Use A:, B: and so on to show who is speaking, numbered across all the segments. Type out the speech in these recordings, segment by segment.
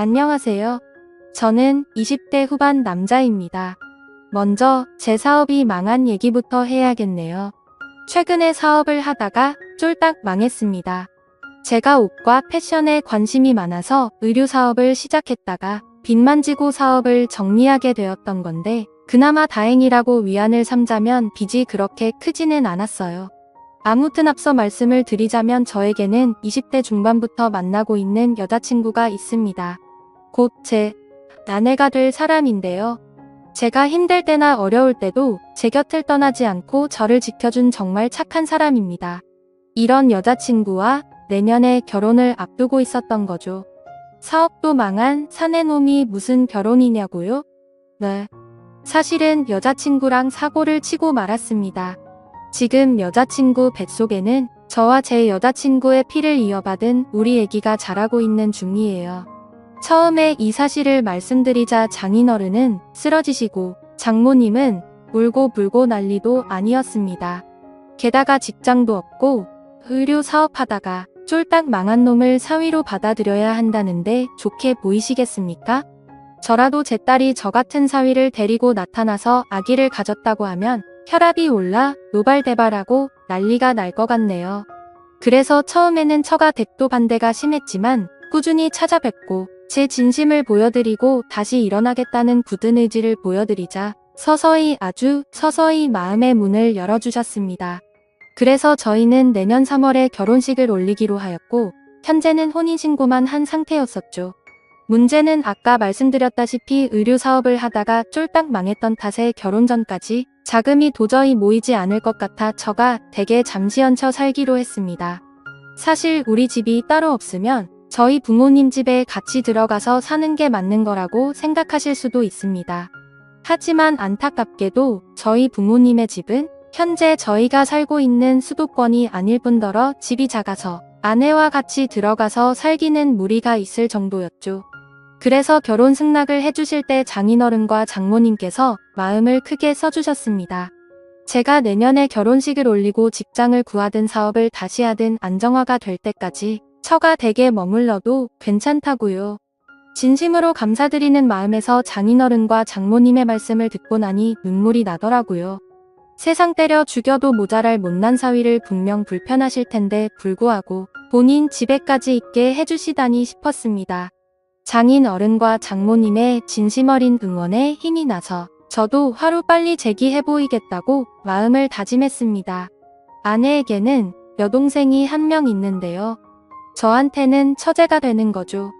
A: 안녕하세요. 저는 20대 후반 남자입니다. 먼저 제 사업이 망한 얘기부터 해야겠네요. 최근에 사업을 하다가 쫄딱 망했습니다. 제가 옷과 패션에 관심이 많아서 의류 사업을 시작했다가 빚만 지고 사업을 정리하게 되었던 건데 그나마 다행이라고 위안을 삼자면 빚이 그렇게 크지는 않았어요. 아무튼 앞서 말씀을 드리자면 저에게는 20대 중반부터 만나고 있는 여자친구가 있습니다. 곧 제 아내가 될 사람인데요. 제가 힘들 때나 어려울 때도 제 곁을 떠나지 않고 저를 지켜준 정말 착한 사람입니다. 이런 여자친구와 내년에 결혼을 앞두고 있었던 거죠. 사업도 망한 사내놈이 무슨 결혼이냐고요? 네. 사실은 여자친구랑 사고를 치고 말았습니다. 지금 여자친구 뱃속에는 저와 제 여자친구의 피를 이어받은 우리 아기가 자라고 있는 중이에요. 처음에 이 사실을 말씀드리자 장인어른은 쓰러지시고 장모님은 울고 난리도 아니었습니다. 게다가 직장도 없고 의류 사업하다가 쫄딱 망한 놈을 사위로 받아들여야 한다는데 좋게 보이시겠습니까? 저라도 제 딸이 저 같은 사위를 데리고 나타나서 아기를 가졌다고 하면 혈압이 올라 노발대발하고 난리가 날 것 같네요. 그래서 처음에는 처가 댁도 반대가 심했지만 꾸준히 찾아뵙고 제 진심을 보여드리고 다시 일어나겠다는 굳은 의지를 보여드리자 서서히 아주 서서히 마음의 문을 열어주셨습니다. 그래서 저희는 내년 3월에 결혼식을 올리기로 하였고 현재는 혼인신고만 한 상태였었죠. 문제는 아까 말씀드렸다시피 의류 사업을 하다가 쫄딱 망했던 탓에 결혼 전까지 자금이 도저히 모이지 않을 것 같아 처가 댁에 잠시 얹혀 살기로 했습니다. 사실 우리 집이 따로 없으면 저희 부모님 집에 같이 들어가서 사는 게 맞는 거라고 생각하실 수도 있습니다. 하지만 안타깝게도 저희 부모님의 집은 현재 저희가 살고 있는 수도권이 아닐 뿐더러 집이 작아서 아내와 같이 들어가서 살기는 무리가 있을 정도였죠. 그래서 결혼 승낙을 해주실 때 장인어른과 장모님께서 마음을 크게 써주셨습니다. 제가 내년에 결혼식을 올리고 직장을 구하든 사업을 다시 하든 안정화가 될 때까지 처가 댁에 머물러도 괜찮다고요. 진심으로 감사드리는 마음에서 장인어른과 장모님의 말씀을 듣고 나니 눈물이 나더라고요. 세상 때려 죽여도 모자랄 못난 사위를 분명 불편하실 텐데 불구하고 본인 집에까지 있게 해주시다니 싶었습니다. 장인어른과 장모님의 진심 어린 응원에 힘이 나서 저도 하루빨리 재기해 보이겠다고 마음을 다짐했습니다. 아내에게는 여동생이 한 명 있는데요. 저한테는 처제가 되는 거죠.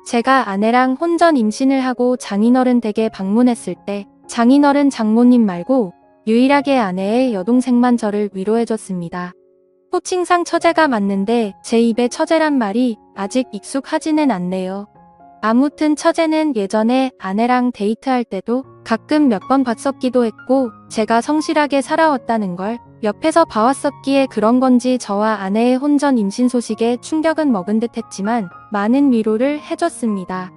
A: 제가 아내랑 혼전 임신을 하고 장인어른 댁에 방문했을 때 장인어른 장모님 말고 유일하게 아내의 여동생만 저를 위로해줬습니다. 호칭상 처제가 맞는데 제 입에 처제란 말이 아직 익숙하지는 않네요. 아무튼 처제는 예전에 아내랑 데이트할 때도 가끔 몇 번 봤었기도 했고 제가 성실하게 살아왔다는 걸 옆에서 봐왔었기에 그런 건지 저와 아내의 혼전 임신 소식에 충격은 먹은 듯 했지만 많은 위로를 해줬습니다.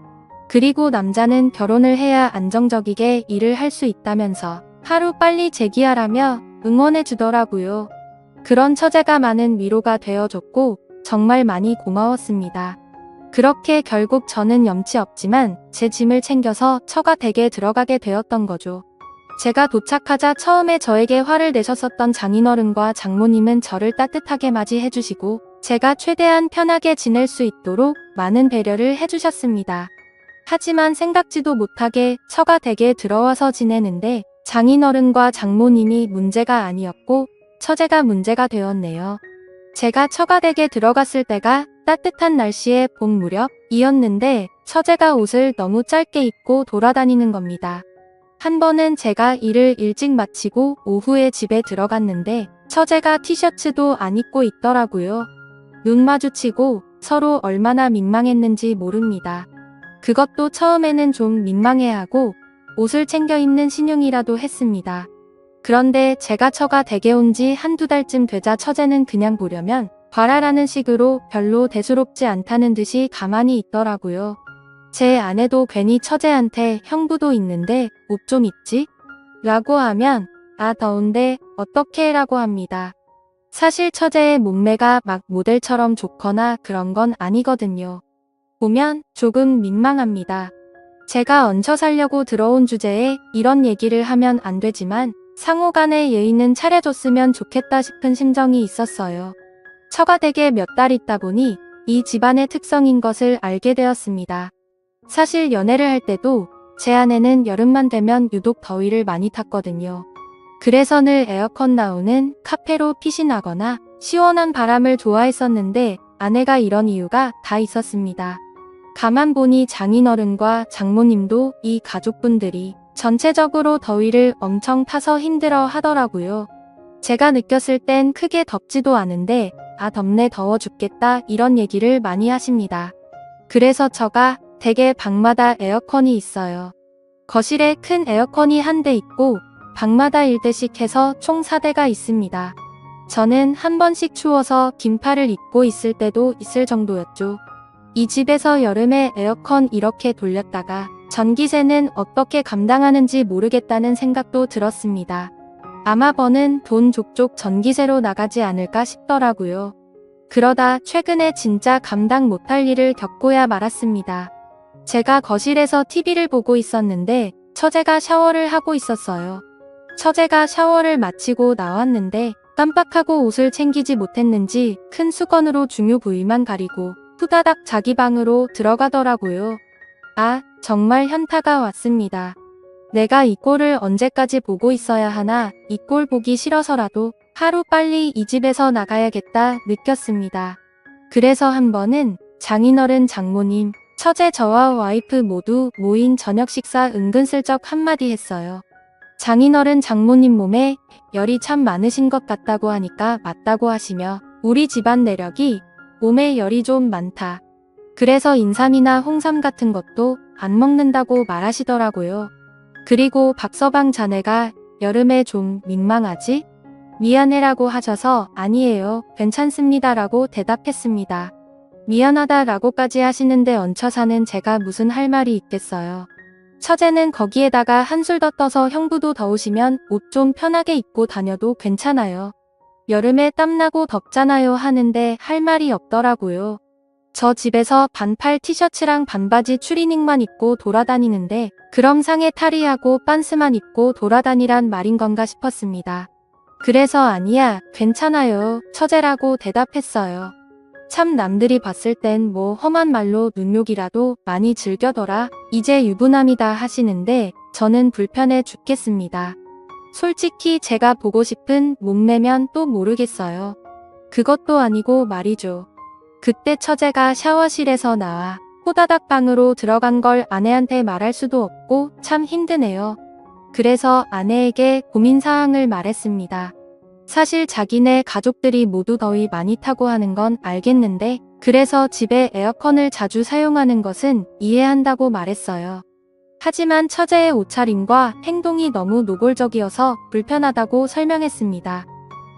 A: 그리고 남자는 결혼을 해야 안정적이게 일을 할 수 있다면서 하루 빨리 재기하라며 응원해 주더라고요. 그런 처제가 많은 위로가 되어줬고 정말 많이 고마웠습니다. 그렇게 결국 저는 염치 없지만 제 짐을 챙겨서 처가 댁에 들어가게 되었던 거죠. 제가 도착하자 처음에 저에게 화를 내셨었던 장인어른과 장모님은 저를 따뜻하게 맞이해주시고 제가 최대한 편하게 지낼 수 있도록 많은 배려를 해주셨습니다. 하지만 생각지도 못하게 처가 댁에 들어와서 지내는데 장인어른과 장모님이 문제가 아니었고 처제가 문제가 되었네요. 제가 처가댁에 들어갔을 때가 따뜻한 날씨의 봄 무렵이었는데 처제가 옷을 너무 짧게 입고 돌아다니는 겁니다. 한 번은 제가 일을 일찍 마치고 오후에 집에 들어갔는데 처제가 티셔츠도 안 입고 있더라고요. 눈 마주치고 서로 얼마나 민망했는지 모릅니다. 그것도 처음에는 좀 민망해하고 옷을 챙겨 입는 신용이라도 했습니다. 그런데 제가 처가 댁에 온 지 한두 달쯤 되자 처제는 그냥 보려면 봐라라는 식으로 별로 대수롭지 않다는 듯이 가만히 있더라고요. 제 아내도 괜히 처제한테 형부도 있는데 옷 좀 입지? 라고 하면 아 더운데 어떻게 라고 합니다. 사실 처제의 몸매가 막 모델처럼 좋거나 그런 건 아니거든요. 보면 조금 민망합니다. 제가 얹혀 살려고 들어온 주제에 이런 얘기를 하면 안 되지만 상호 간의 예의는 차려줬으면 좋겠다 싶은 심정이 있었어요. 처가 댁에 몇 달 있다 보니 이 집안의 특성인 것을 알게 되었습니다. 사실 연애를 할 때도 제 아내는 여름만 되면 유독 더위를 많이 탔거든요. 그래서 늘 에어컨 나오는 카페로 피신하거나 시원한 바람을 좋아했었는데 아내가 이런 이유가 다 있었습니다. 가만 보니 장인어른과 장모님도 이 가족분들이 전체적으로 더위를 엄청 타서 힘들어 하더라고요. 제가 느꼈을 땐 크게 덥지도 않은데 아 덥네 더워 죽겠다 이런 얘기를 많이 하십니다. 그래서 처가 댁에 방마다 에어컨이 있어요. 거실에 큰 에어컨이 한 대 있고 방마다 1대씩 해서 총 4대가 있습니다. 저는 한 번씩 추워서 긴팔을 입고 있을 때도 있을 정도였죠. 이 집에서 여름에 에어컨 이렇게 돌렸다가 전기세는 어떻게 감당하는지 모르겠다는 생각도 들었습니다. 아마 버는 돈 족족 전기세로 나가지 않을까 싶더라고요. 그러다 최근에 진짜 감당 못할 일을 겪고야 말았습니다. 제가 거실에서 TV를 보고 있었는데 처제가 샤워를 하고 있었어요. 처제가 샤워를 마치고 나왔는데 깜빡하고 옷을 챙기지 못했는지 큰 수건으로 중요 부위만 가리고 후다닥 자기 방으로 들어가더라고요. 아, 정말 현타가 왔습니다. 내가 이 꼴을 언제까지 보고 있어야 하나, 이 꼴 보기 싫어서라도 하루 빨리 이 집에서 나가야겠다 느꼈습니다. 그래서 한 번은 장인어른 장모님, 처제 저와 와이프 모두 모인 저녁 식사 은근슬쩍 한마디 했어요. 장인어른 장모님 몸에 열이 참 많으신 것 같다고 하니까 맞다고 하시며 우리 집안 내력이 몸에 열이 좀 많다. 그래서 인삼이나 홍삼 같은 것도 안 먹는다고 말하시더라고요. 그리고 박서방 자네가 여름에 좀 민망하지? 미안해라고 하셔서 아니에요, 괜찮습니다라고 대답했습니다. 미안하다라고까지 하시는데 얹혀 사는 제가 무슨 할 말이 있겠어요. 처제는 거기에다가 한술 더 떠서 형부도 더우시면 옷 좀 편하게 입고 다녀도 괜찮아요. 여름에 땀나고 덥잖아요 하는데 할 말이 없더라고요. 저 집에서 반팔 티셔츠랑 반바지 추리닝만 입고 돌아다니는데 그럼 상에 탈의하고 빤스만 입고 돌아다니란 말인 건가 싶었습니다. 그래서 아니야, 괜찮아요, 처제라고 대답했어요. 참 남들이 봤을 땐 뭐 험한 말로 눈욕이라도 많이 즐겨더라, 이제 유부남이다 하시는데 저는 불편해 죽겠습니다. 솔직히 제가 보고 싶은 몸매면 또 모르겠어요. 그것도 아니고 말이죠. 그때 처제가 샤워실에서 나와 호다닥 방으로 들어간 걸 아내한테 말할 수도 없고 참 힘드네요. 그래서 아내에게 고민사항을 말했습니다. 사실 자기네 가족들이 모두 더위 많이 타고 하는 건 알겠는데 그래서 집에 에어컨을 자주 사용하는 것은 이해한다고 말했어요. 하지만 처제의 옷차림과 행동이 너무 노골적이어서 불편하다고 설명했습니다.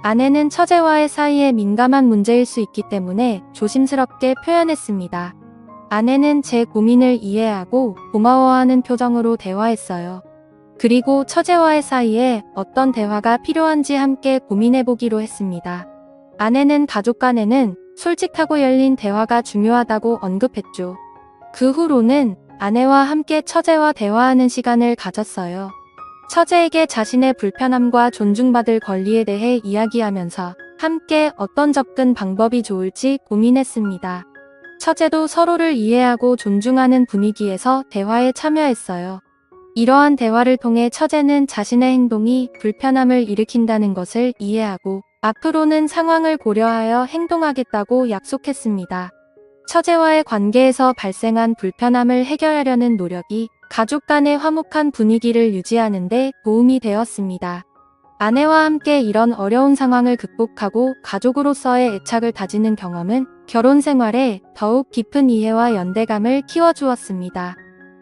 A: 아내는 처제와의 사이에 민감한 문제일 수 있기 때문에 조심스럽게 표현했습니다. 아내는 제 고민을 이해하고 고마워하는 표정으로 대화했어요. 그리고 처제와의 사이에 어떤 대화가 필요한지 함께 고민해보기로 했습니다. 아내는 가족 간에는 솔직하고 열린 대화가 중요하다고 언급했죠. 그 후로는 아내와 함께 처제와 대화하는 시간을 가졌어요. 처제에게 자신의 불편함과 존중받을 권리에 대해 이야기하면서 함께 어떤 접근 방법이 좋을지 고민했습니다. 처제도 서로를 이해하고 존중하는 분위기에서 대화에 참여했어요. 이러한 대화를 통해 처제는 자신의 행동이 불편함을 일으킨다는 것을 이해하고 앞으로는 상황을 고려하여 행동하겠다고 약속했습니다. 처제와의 관계에서 발생한 불편함을 해결하려는 노력이 가족 간의 화목한 분위기를 유지하는 데 도움이 되었습니다. 아내와 함께 이런 어려운 상황을 극복하고 가족으로서의 애착을 다지는 경험은 결혼 생활에 더욱 깊은 이해와 연대감을 키워주었습니다.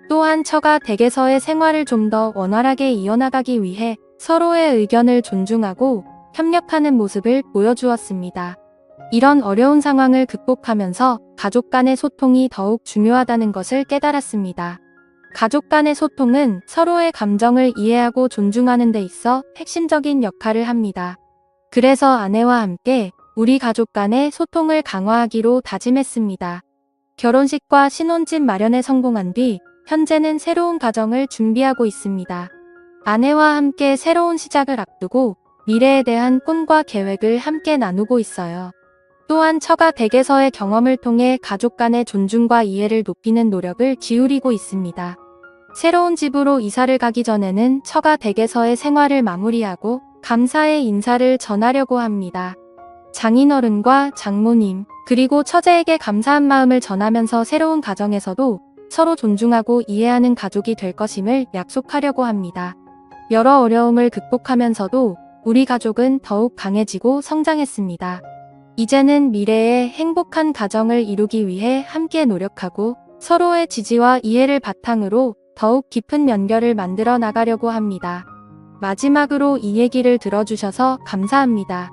A: 또한 처가 댁에서의 생활을 좀 더 원활하게 이어나가기 위해 서로의 의견을 존중하고 협력하는 모습을 보여주었습니다. 이런 어려운 상황을 극복하면서 가족 간의 소통이 더욱 중요하다는 것을 깨달았습니다. 가족 간의 소통은 서로의 감정을 이해하고 존중하는 데 있어 핵심적인 역할을 합니다. 그래서 아내와 함께 우리 가족 간의 소통을 강화하기로 다짐했습니다. 결혼식과 신혼집 마련에 성공한 뒤 현재는 새로운 가정을 준비하고 있습니다. 아내와 함께 새로운 시작을 앞두고 미래에 대한 꿈과 계획을 함께 나누고 있어요. 또한 처가 댁에서의 경험을 통해 가족 간의 존중과 이해를 높이는 노력을 기울이고 있습니다. 새로운 집으로 이사를 가기 전에는 처가 댁에서의 생활을 마무리하고 감사의 인사를 전하려고 합니다. 장인어른과 장모님, 그리고 처제에게 감사한 마음을 전하면서 새로운 가정에서도 서로 존중하고 이해하는 가족이 될 것임을 약속하려고 합니다. 여러 어려움을 극복하면서도 우리 가족은 더욱 강해지고 성장했습니다. 이제는 미래의 행복한 가정을 이루기 위해 함께 노력하고 서로의 지지와 이해를 바탕으로 더욱 깊은 연결을 만들어 나가려고 합니다. 마지막으로 이 얘기를 들어주셔서 감사합니다.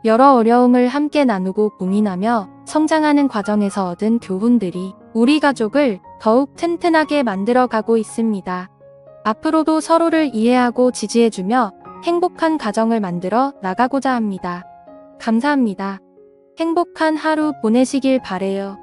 A: 여러 어려움을 함께 나누고 고민하며 성장하는 과정에서 얻은 교훈들이 우리 가족을 더욱 튼튼하게 만들어 가고 있습니다. 앞으로도 서로를 이해하고 지지해주며 행복한 가정을 만들어 나가고자 합니다. 감사합니다. 행복한 하루 보내시길 바래요.